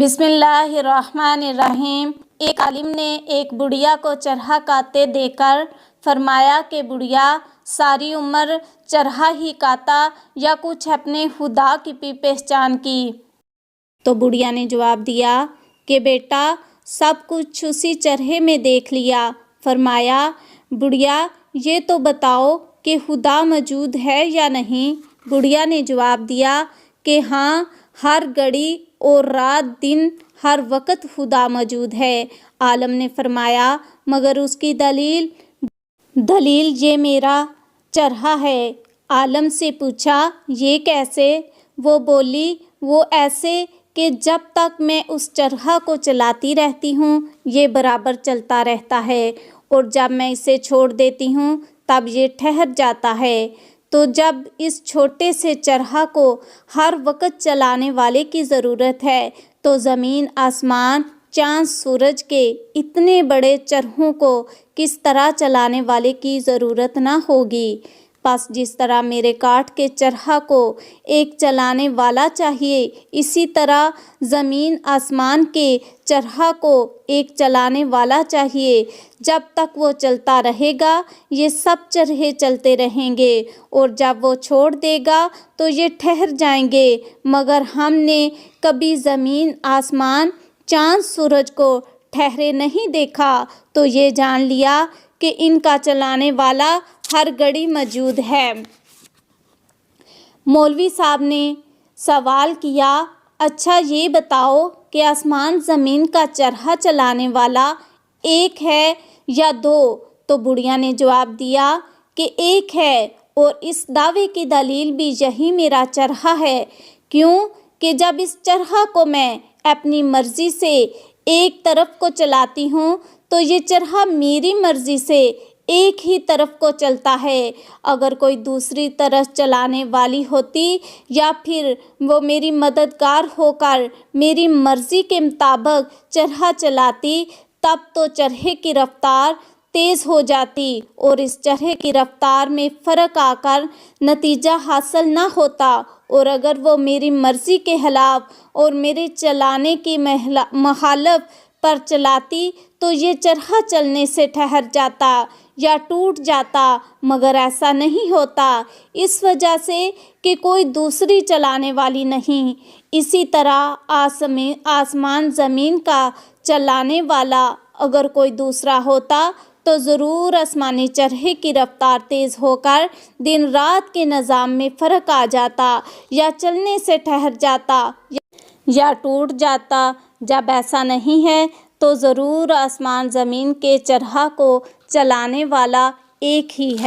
بسم اللہ الرحمن الرحیم۔ ایک عالم نے ایک بڑھیا کو چرخا کاٹتے دیکھ کر فرمایا کہ بڑھیا ساری عمر چرخا ہی کاٹا یا کچھ اپنے خدا کی بھی پہچان کی؟ تو بڑھیا نے جواب دیا کہ بیٹا سب کچھ اسی چرخے میں دیکھ لیا۔ فرمایا بڑھیا یہ تو بتاؤ کہ خدا موجود ہے یا نہیں؟ بڑھیا نے جواب دیا کہ ہاں، ہر گھڑی اور رات دن ہر وقت خدا موجود ہے۔ عالم نے فرمایا مگر اس کی دلیل یہ میرا چرخا ہے۔ عالم سے پوچھا یہ کیسے؟ وہ بولی وہ ایسے کہ جب تک میں اس چرخا کو چلاتی رہتی ہوں یہ برابر چلتا رہتا ہے، اور جب میں اسے چھوڑ دیتی ہوں تب یہ ٹھہر جاتا ہے۔ تو جب اس چھوٹے سے چرخا کو ہر وقت چلانے والے کی ضرورت ہے تو زمین آسمان چاند سورج کے اتنے بڑے چرخوں کو کس طرح چلانے والے کی ضرورت نہ ہوگی؟ بس جس طرح میرے کاٹ کے چرخا کو ایک چلانے والا چاہیے، اسی طرح زمین آسمان کے چرخا کو ایک چلانے والا چاہیے۔ جب تک وہ چلتا رہے گا یہ سب چرخے چلتے رہیں گے، اور جب وہ چھوڑ دے گا تو یہ ٹھہر جائیں گے۔ مگر ہم نے کبھی زمین آسمان چاند سورج کو ٹھہرے نہیں دیکھا، تو یہ جان لیا کہ ان کا چلانے والا ہر گھڑی موجود ہے۔ مولوی صاحب نے سوال کیا اچھا یہ بتاؤ کہ آسمان زمین کا چرخا چلانے والا ایک ہے یا دو؟ تو بڑھیا نے جواب دیا کہ ایک ہے، اور اس دعوے کی دلیل بھی یہی میرا چرخا ہے۔ کیوں کہ جب اس چرخا کو میں اپنی مرضی سے ایک طرف کو چلاتی ہوں تو یہ چرخا میری مرضی سے ایک ہی طرف کو چلتا ہے۔ اگر کوئی دوسری طرف چلانے والی ہوتی یا پھر وہ میری مددگار ہو کر میری مرضی کے مطابق چرخا چلاتی تب تو چرخے کی رفتار تیز ہو جاتی اور اس چرخے کی رفتار میں فرق آ کر نتیجہ حاصل نہ ہوتا، اور اگر وہ میری مرضی کے خلاف اور میرے چلانے کی مخالف پر چلاتی تو یہ چرخا چلنے سے ٹھہر جاتا یا ٹوٹ جاتا، مگر ایسا نہیں ہوتا اس وجہ سے کہ کوئی دوسری چلانے والی نہیں۔ اسی طرح آسمان زمین کا چلانے والا اگر کوئی دوسرا ہوتا تو ضرور آسمانی چرخے کی رفتار تیز ہو کر دن رات کے نظام میں فرق آ جاتا، یا چلنے سے ٹھہر جاتا یا ٹوٹ جاتا۔ جب ایسا نہیں ہے تو ضرور آسمان زمین کے چرخا کو چلانے والا ایک ہی ہے۔